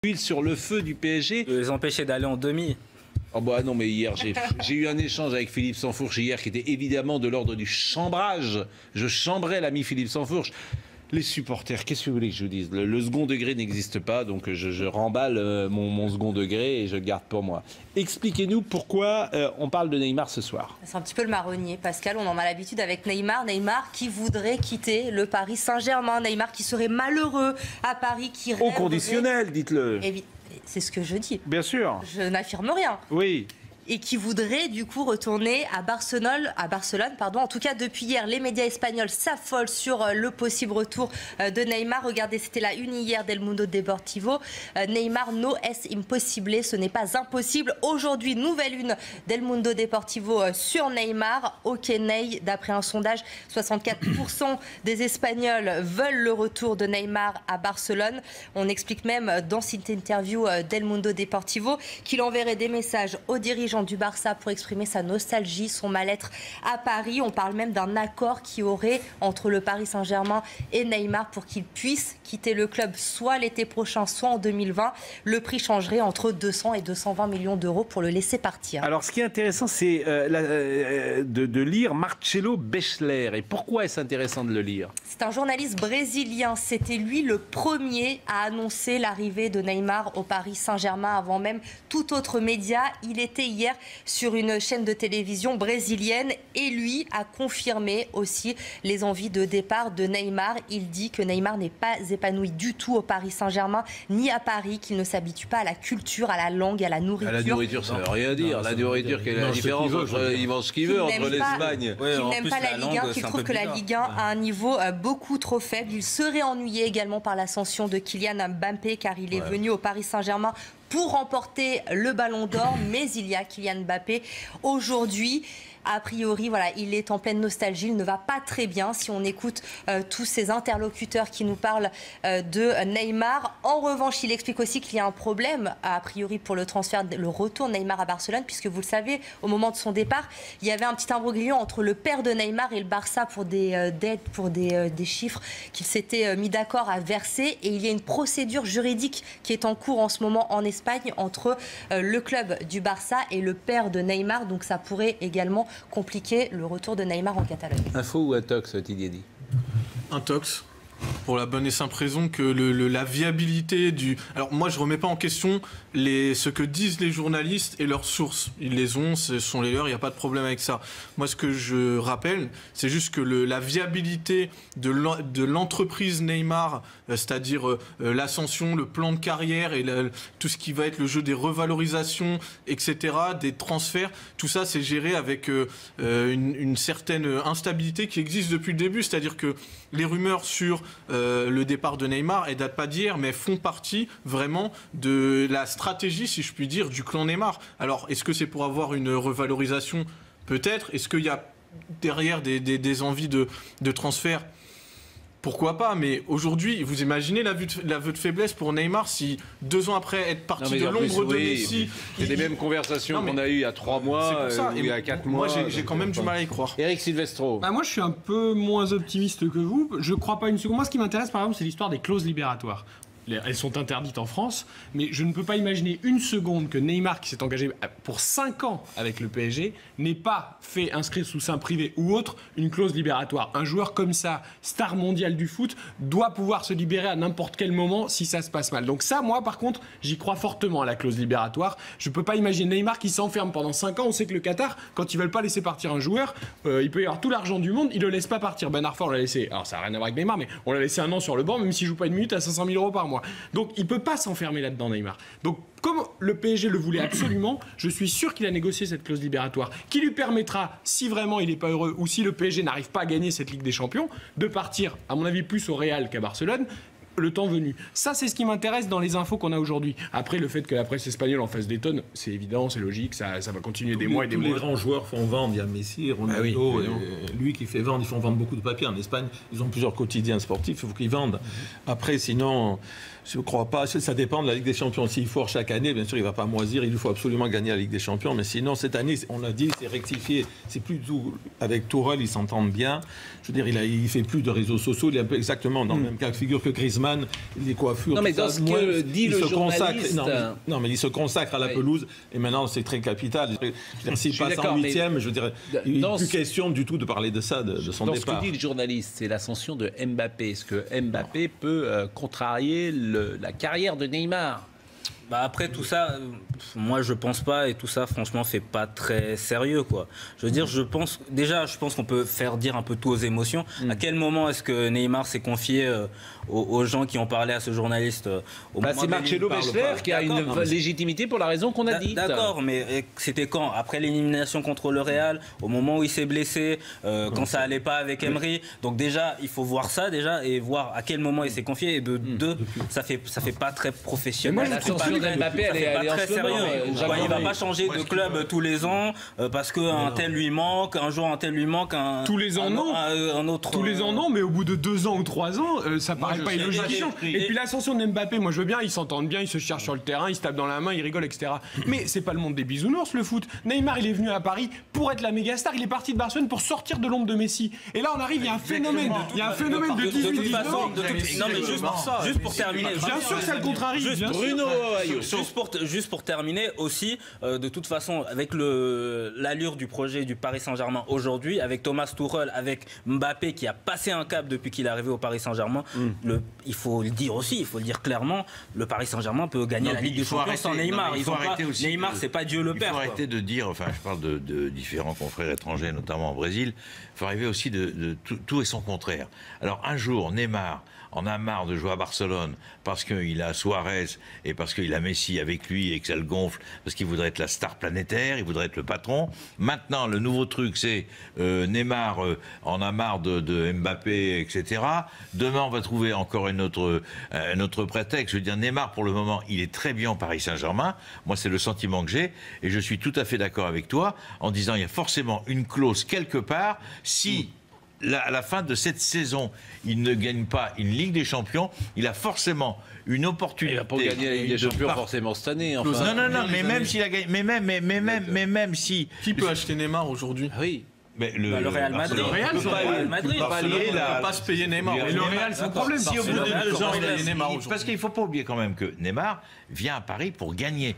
l'huile sur le feu du PSG. De les empêcher d'aller en demi. Oh bah non, mais hier, j'ai eu un échange avec Philippe Sansfourche hier qui était évidemment de l'ordre du chambrage. Je chambrais l'ami Philippe Sansfourche. Les supporters, qu'est-ce que vous voulez que je vous dise? Le second degré n'existe pas, donc je remballe mon second degré et je le garde pour moi. Expliquez-nous pourquoi on parle de Neymar ce soir. C'est un petit peu le marronnier, Pascal. On en a l'habitude avec Neymar. Neymar qui voudrait quitter le Paris Saint-Germain. Neymar qui serait malheureux à Paris, qui rêverait... Au conditionnel, dites-le. C'est ce que je dis. Bien sûr. Je n'affirme rien. Oui. Et qui voudrait du coup retourner à Barcelone, En tout cas, depuis hier, les médias espagnols s'affolent sur le possible retour de Neymar. Regardez, c'était la une hier d'El Mundo Deportivo. Neymar no es imposible, ce n'est pas impossible. Aujourd'hui, nouvelle une d'El Mundo Deportivo sur Neymar. Ok Ney, d'après un sondage, 64% des Espagnols veulent le retour de Neymar à Barcelone. On explique même dans cette interview d'El Mundo Deportivo qu'il enverrait des messages aux dirigeants du Barça pour exprimer sa nostalgie, son mal-être à Paris. On parle même d'un accord qui aurait entre le Paris Saint-Germain et Neymar pour qu'il puisse quitter le club soit l'été prochain, soit en 2020. Le prix changerait entre 200 et 220 millions d'euros pour le laisser partir. Alors ce qui est intéressant, c'est de lire Marcelo Bechler. Et pourquoi est-ce intéressant de le lire? C'est un journaliste brésilien. C'était lui le premier à annoncer l'arrivée de Neymar au Paris Saint-Germain avant même tout autre média. Il était hier sur une chaîne de télévision brésilienne et lui a confirmé aussi les envies de départ de Neymar. Il dit que Neymar n'est pas épanoui du tout au Paris Saint-Germain ni à Paris, qu'il ne s'habitue pas à la culture, à la langue, à la nourriture. À la nourriture, ça ne veut rien dire. La nourriture, quelle est la différence entre il mange ce qu'il veut entre l'Espagne. Qu'il n'aime pas la Ligue 1, qu'il trouve que la Ligue 1 a un niveau beaucoup trop faible. Il serait ennuyé également par l'ascension de Kylian Mbappé car il est venu au Paris Saint-Germain pour remporter le Ballon d'Or, mais il y a Kylian Mbappé aujourd'hui. A priori, voilà, il est en pleine nostalgie, il ne va pas très bien si on écoute tous ces interlocuteurs qui nous parlent de Neymar. En revanche, il explique aussi qu'il y a un problème, a priori, pour le transfert, le retour de Neymar à Barcelone, puisque vous le savez, au moment de son départ, il y avait un petit imbroglio entre le père de Neymar et le Barça pour des dettes, pour des chiffres qu'ils s'étaient mis d'accord à verser. Et il y a une procédure juridique qui est en cours en ce moment en Espagne entre le club du Barça et le père de Neymar. Donc ça pourrait également compliquer le retour de Neymar en Catalogne. Info ou intox, Tidiedi? Intox. Pour la bonne et simple raison que la viabilité du... Alors moi je remets pas en question ce que disent les journalistes et leurs sources. Ils les ont, ce sont les leurs, il n'y a pas de problème avec ça. Moi ce que je rappelle, c'est juste que la viabilité de l'entreprise Neymar, c'est-à-dire l'ascension, le plan de carrière et tout ce qui va être le jeu des revalorisations, etc., des transferts, tout ça c'est géré avec une certaine instabilité qui existe depuis le début. C'est-à-dire que les rumeurs sur le départ de Neymar, elles datent pas d'hier, mais font partie vraiment de la stratégie, si je puis dire, du clan Neymar. Alors, est-ce que c'est pour avoir une revalorisation? Peut-être. Est-ce qu'il y a derrière des envies de transfert? Pourquoi pas? Mais aujourd'hui, vous imaginez l'aveu de faiblesse pour Neymar si 2 ans après être parti de l'ombre de Messi... C'est les mêmes conversations qu'on a eues il y a 3 mois, ou il y a 4 mois. Moi, j'ai quand même du mal à y croire. Eric Silvestro. Moi, je suis un peu moins optimiste que vous. Je ne crois pas une seconde. Moi, ce qui m'intéresse, par exemple, c'est l'histoire des clauses libératoires. Elles sont interdites en France, mais je ne peux pas imaginer une seconde que Neymar, qui s'est engagé pour 5 ans avec le PSG, n'ait pas fait inscrire sous sein privé ou autre une clause libératoire. Un joueur comme ça, star mondial du foot, doit pouvoir se libérer à n'importe quel moment si ça se passe mal. Donc ça, moi, par contre, j'y crois fortement à la clause libératoire. Je ne peux pas imaginer Neymar qui s'enferme pendant 5 ans. On sait que le Qatar, quand ils ne veulent pas laisser partir un joueur, il peut y avoir tout l'argent du monde, ils ne le laissent pas partir. Ben Arfa, on l'a laissé, alors ça n'a rien à voir avec Neymar, mais on l'a laissé 1 an sur le banc, même s'il ne joue pas une minute à 500 000 € par mois. Donc il ne peut pas s'enfermer là-dedans, Neymar. Donc comme le PSG le voulait absolument, je suis sûr qu'il a négocié cette clause libératoire qui lui permettra, si vraiment il n'est pas heureux ou si le PSG n'arrive pas à gagner cette Ligue des Champions, de partir, à mon avis, plus au Real qu'à Barcelone, le temps venu. Ça, c'est ce qui m'intéresse dans les infos qu'on a aujourd'hui. Après, le fait que la presse espagnole en fasse des tonnes, c'est évident, c'est logique, ça va continuer des mois et des mois. Tous les grands joueurs font vendre. Il y a Messi, Ronaldo, lui qui fait vendre. Ils font vendre beaucoup de papier. En Espagne, ils ont plusieurs quotidiens sportifs, il faut qu'ils vendent. Après, sinon, je ne crois pas. Ça dépend de la Ligue des Champions. S'il faut chaque année, bien sûr, il ne va pas moisir. Il lui faut absolument gagner la Ligue des Champions. Mais sinon, cette année, on l'a dit, c'est rectifié. C'est plus tout. Avec Tourelle, ils s'entendent bien. Je veux dire, il ne fait plus de réseaux sociaux. Il est un peu exactement dans le même cas de figure que Griezmann. Griezmann, les coiffures. Non, mais dans ce que dit le journaliste. Non, mais il se consacre à la pelouse et maintenant c'est très capital. S'il passe en 8e, je dirais, il n'est plus question du tout de parler de ça, de son départ. Dans ce que dit le journaliste, c'est l'ascension de Mbappé. Est-ce que Mbappé peut contrarier la carrière de Neymar ? Bah après tout ça, moi je pense pas, et tout ça franchement fait pas très sérieux quoi. Je veux dire, je pense qu'on peut faire dire un peu tout aux émotions. À quel moment est-ce que Neymar s'est confié aux gens qui ont parlé à ce journaliste c'est Marcelo Bechler qui a une légitimité pour la raison qu'on a dit. D'accord, mais c'était quand? Après l'élimination contre le Real, au moment où il s'est blessé, quand ça allait pas avec Emery. Donc déjà, il faut voir ça déjà et voir à quel moment il s'est confié. Et de deux, ça fait pas très professionnel. Mbappé, elle est pas très sérieux. Il va pas changer de club tous les ans parce qu'un tel lui manque, un jour un tel lui manque, tous les ans non, un autre. Tous les ans non, mais au bout de 2 ans ou 3 ans, ça paraît pas illogique. Et puis l'ascension de Mbappé, moi je veux bien, ils s'entendent bien, ils se cherchent sur le terrain, ils se tapent dans la main, ils rigolent, etc. Mais c'est pas le monde des bisounours le foot. Neymar, il est venu à Paris pour être la méga star, il est parti de Barcelone pour sortir de l'ombre de Messi. Et là on arrive, il y a un phénomène, de 18 ans. Non mais juste pour terminer. Bien sûr que ça le contrarie. Juste pour terminer aussi, de toute façon, avec l'allure du projet du Paris Saint-Germain aujourd'hui, avec Thomas Tuchel, avec Mbappé qui a passé un cap depuis qu'il est arrivé au Paris Saint-Germain, il faut le dire aussi, il faut le dire clairement, le Paris Saint-Germain peut gagner la Ligue des Champions sans Neymar. Neymar, c'est pas Dieu le Père. Il faut arrêter de dire, enfin je parle de différents confrères étrangers, notamment au Brésil, il faut arriver aussi de tout et son contraire. Alors un jour, Neymar en a marre de jouer à Barcelone parce qu'il a Suarez et parce qu'il a Messi avec lui et que ça le gonfle, parce qu'il voudrait être la star planétaire, il voudrait être le patron. Maintenant, le nouveau truc, c'est Neymar en a marre de Mbappé, etc. Demain, on va trouver encore un autre prétexte. Je veux dire, Neymar, pour le moment, il est très bien au Paris Saint-Germain. Moi, c'est le sentiment que j'ai. Et je suis tout à fait d'accord avec toi en disant il y a forcément une clause quelque part. Si à la fin de cette saison, il ne gagne pas une Ligue des Champions, il a forcément une opportunité. Il va pas gagner la Ligue des Champions forcément cette année. Enfin. Non, mais même s'il a gagné, mais même si. Qui peut acheter Neymar aujourd'hui? Oui. Mais le Real Madrid. Le Real Madrid. Il ne peut pas se payer Neymar. Et le Real, c'est un problème. Si au bout de 2 ans, il a Neymar. Parce qu'il ne faut pas oublier quand même que Neymar vient à Paris pour gagner.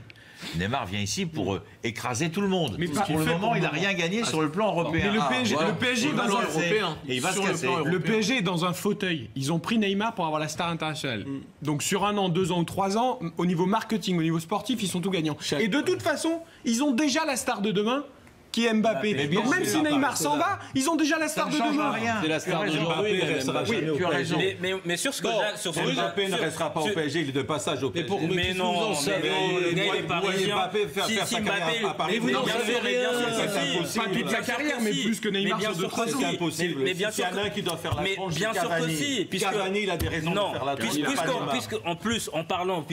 Neymar vient ici pour écraser tout le monde. Mais pour le moment, il n'a rien gagné sur le plan européen. Mais le PSG dans un européen. Et il va se casser. Le PSG est dans un fauteuil. Ils ont pris Neymar pour avoir la star internationale. Donc sur 1 an, 2 ans ou 3 ans, au niveau marketing, au niveau sportif, ils sont tout gagnants. Et de toute façon, ils ont déjà la star de demain, qui est Mbappé. Donc même si Neymar s'en va, ils ont déjà la star de demain. C'est la star d'aujourd'hui. Tu as raison. Mais sur ce que Mbappé ne restera pas au PSG, il est de passage au PSG. Mais non, le gars il est parisien. Mbappé faire sa carrière à Paris. Vous n'en savez rien. Pas toute sa carrière, mais plus que Neymar sur 2-3 ans. C'est impossible. Mais bien sûr, il y en a un qui doit faire la tronche. Bien sûr que si. Cavani, il a des raisons de faire la tronche. En plus, en parlant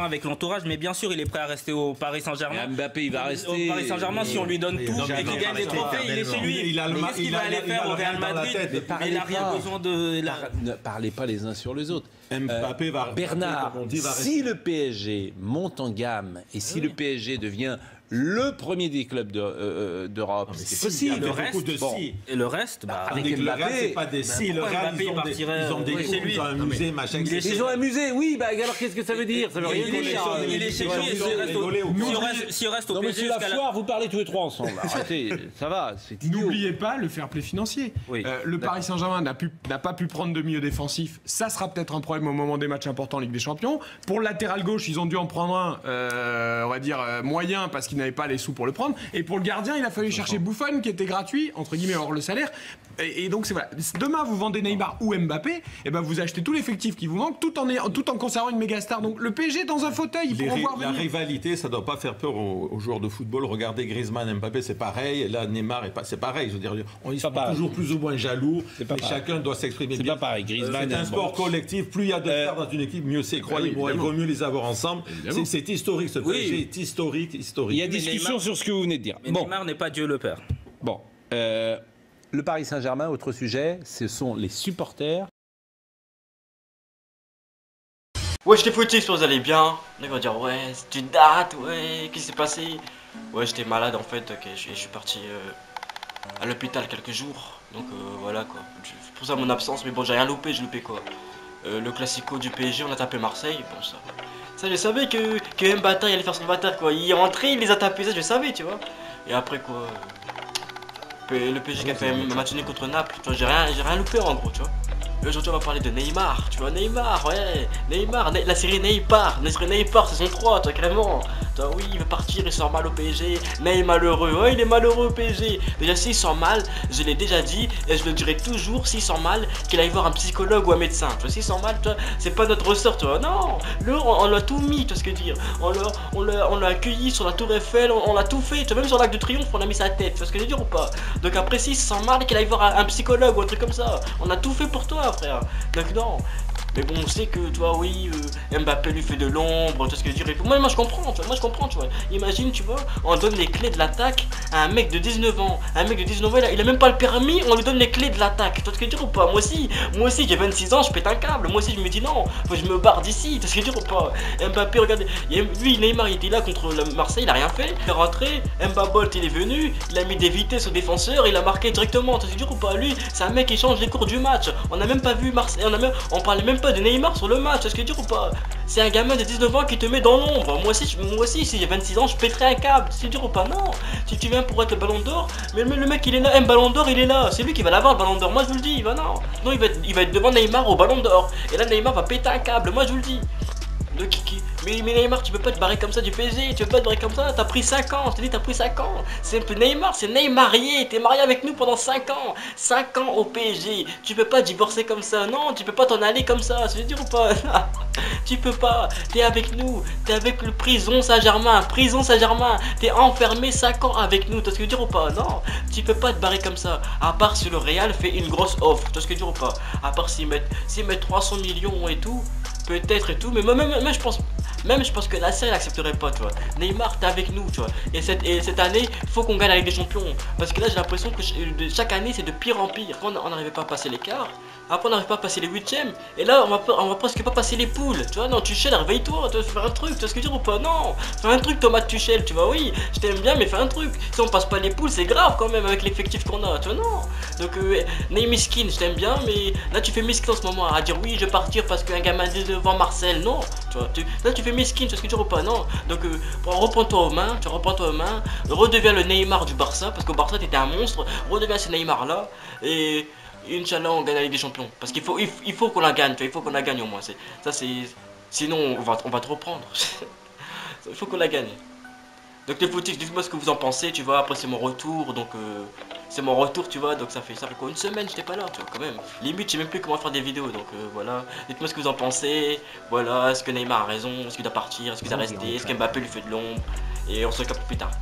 avec l'entourage, mais bien sûr, il est prêt à rester au Paris Saint-Germain. Mbappé, il va rester au Paris Saint-Germain si on lui donne tout et qu'il gagne des trophées, il est chez lui. Qu'est-ce qu'il va aller faire au Real Madrid? Mais il n'a rien besoin de. Ne parlez pas les uns sur les autres. Mbappé va. Bernard, si le PSG monte en gamme et si le PSG devient le premier des clubs d'Europe, c'est possible. Le reste, avec Mbappé, c'est pas des si. Le Real, ils ont des coupes, ils ont un musée, machin. Ils ont un musée, oui. Bah alors qu'est-ce que ça veut dire? Ça veut rien dire. Il est chez lui. S'il reste au PSG. Non mais la foire, vous parlez tous les trois ensemble. Arrêtez, ça va. N'oubliez pas le fair play financier. Le Paris Saint-Germain n'a pas pu prendre de milieu défensif. Ça sera peut-être un problème au moment des matchs importants en Ligue des Champions. Pour le latéral gauche, ils ont dû en prendre un, on va dire moyen, parce qu'ils n'avaient pas les sous pour le prendre. Et pour le gardien, il a fallu chercher Buffon, qui était gratuit, entre guillemets, hors le salaire. Et donc, c'est voilà. Demain, vous vendez Neymar ou Mbappé, et ben vous achetez tout l'effectif qui vous manque, tout en conservant une méga star. Donc, le PSG dans un fauteuil, il faut voir venir. La rivalité, ça ne doit pas faire peur aux joueurs de football. Regardez Griezmann, Mbappé, c'est pareil. Et là, Neymar, c'est pareil. Je veux dire, ils sont toujours plus ou moins jaloux. Et chacun doit s'exprimer bien. C'est pas pareil. Griezmann, c'est un sport collectif. Plus il y a de stars dans une équipe, mieux c'est. Croyez-moi, il vaut mieux les avoir ensemble. C'est historique, ce PSG est historique. Il y a discussion sur ce que vous venez de dire. Mais Neymar n'est pas Dieu le Père. Bon. Le Paris Saint-Germain, autre sujet, ce sont les supporters. Ouais, j'étais foutu, j'espère que vous allez bien. Ils vont dire, ouais, tu dates, ouais, qu'est-ce qui s'est passé? Ouais, j'étais malade en fait, ok, je suis parti à l'hôpital quelques jours. Donc voilà quoi. C'est pour ça mon absence, mais bon, j'ai rien loupé, j'ai loupé quoi. le classico du PSG, on a tapé Marseille. Bon, ça je savais que Mbappé allait faire son bâtard, quoi. Il est rentré, il les a tapés, ça je savais, tu vois. Et après, quoi. Le PSG qui a fait un match nul contre Naples, tu vois, j'ai rien loupé en gros, tu vois. Aujourd'hui, on va parler de Neymar, tu vois, Neymar, ouais, Neymar, la série Neymar, saison 3, toi, carrément. Toi, oui, il veut partir, il sort mal au PSG, Neymar malheureux, ouais, il est malheureux au PSG. Déjà, s'il sort mal, je l'ai déjà dit, et je le dirai toujours, s'il sort mal, qu'il aille voir un psychologue ou un médecin. Tu vois, s'il sort mal, toi, c'est pas notre ressort, tu vois, non, on l'a tout mis, tu vois ce que je veux dire. On l'a accueilli sur la Tour Eiffel, on l'a tout fait, tu vois, même sur l'Arc de Triomphe, on a mis sa tête, tu vois ce que je veux dire ou pas. Donc après, s'il se sent mal, qu'il aille voir un psychologue ou un truc comme ça, on a tout fait pour toi, frère. Donc non. Mais bon, on sait que, toi, oui, Mbappé lui fait de l'ombre, tu vois ce que je veux dire. Moi, je comprends, tu vois, Imagine, tu vois, on donne les clés de l'attaque à un mec de 19 ans. Un mec de 19 ans, il a même pas le permis, on lui donne les clés de l'attaque. Tu vois ce que je veux dire ou pas. Moi aussi, j'ai 26 ans, je pète un câble. Moi aussi, je me dis non, faut que je me barre d'ici. Tu vois ce que je veux dire ou pas. Mbappé, regardez, lui, Neymar, il était là contre Marseille, il a rien fait. Il est rentré, Mbappé, il est venu, il a mis des vitesses au défenseur, il a marqué directement. Tu vois ce que je veux dire ou pas. Lui, c'est un mec qui change les cours du match. On a même pas vu Marseille, on parlait même pas de Neymar sur le match, est-ce que tu dis ou pas. C'est un gamin de 19 ans qui te met dans l'ombre. Moi aussi, si j'ai 26 ans, je pèterai un câble, c'est dur ou pas. Non, si tu viens pour être le ballon d'or, mais le mec il est là, un ballon d'or, il est là, c'est lui qui va l'avoir le ballon d'or, moi je vous le dis, non, il va être devant Neymar au ballon d'or, et là Neymar va péter un câble, moi je vous le dis. Mais Neymar, tu peux pas te barrer comme ça du PSG, tu peux pas te barrer comme ça, t'as pris 5 ans, je te dis t'as pris 5 ans. C'est un peu Neymar, c'est Neymarié, t'es marié avec nous pendant 5 ans. 5 ans au PSG, tu peux pas divorcer comme ça, non, tu peux pas t'en aller comme ça, je veux dire ou pas. Tu peux pas, t'es avec nous, t'es avec le prison Saint-Germain, t'es enfermé 5 ans avec nous, t'as ce que je veux dire ou pas. Non, tu peux pas te barrer comme ça, à part si le Real fait une grosse offre, t'as ce que je veux dire ou pas. À part s'ils mettent 300 millions et tout. Peut-être et tout, mais même je pense que Nasser n'accepterait pas, tu vois. Neymar, t'es avec nous, tu vois. Et cette année, faut qu'on gagne la Ligue des Champions. Parce que là, j'ai l'impression que chaque année, c'est de pire en pire. On n'arrivait pas à passer l'écart. Après, on n'arrive pas à passer les 8ème. Et là, on va presque pas passer les poules. Tu vois, non, Tuchel, réveille-toi. Tu vas faire un truc. Tu vois ce que je veux dire ou pas. Non, fais un truc, Thomas Tuchel. Tu vois, oui, je t'aime bien, mais fais un truc. Si on passe pas les poules, c'est grave quand même avec l'effectif qu'on a. Tu vois, non. Donc, Ney Miskin, je t'aime bien, mais là, tu fais miskin en ce moment. À dire oui, je vais partir parce qu'un gamin dit devant Marcel. Non, tu vois, là, tu fais miskin. Tu vois ce que je veux dire ou pas. Non. Donc, reprends-toi aux mains. Redeviens le Neymar du Barça. Parce qu'au Barça, t'étais un monstre. Redeviens ce Neymar là. Et. Inch'Allah, on gagne la Ligue des Champions. Parce qu'il faut qu'on la gagne, tu vois, il faut qu'on la gagne au moins. Sinon, on va te reprendre. Il faut qu'on la gagne. Donc les footix, dites-moi ce que vous en pensez, tu vois. Après, c'est mon retour, donc tu vois. Donc ça fait quoi, une semaine, j'étais pas là, tu vois, quand même. Limite, je sais même plus comment faire des vidéos, donc voilà. Dites-moi ce que vous en pensez. Voilà, est-ce que Neymar a raison, est-ce qu'il doit partir, est-ce qu'il doit rester, est-ce qu'Mbappé lui fait de l'ombre. Et on se recapte plus tard.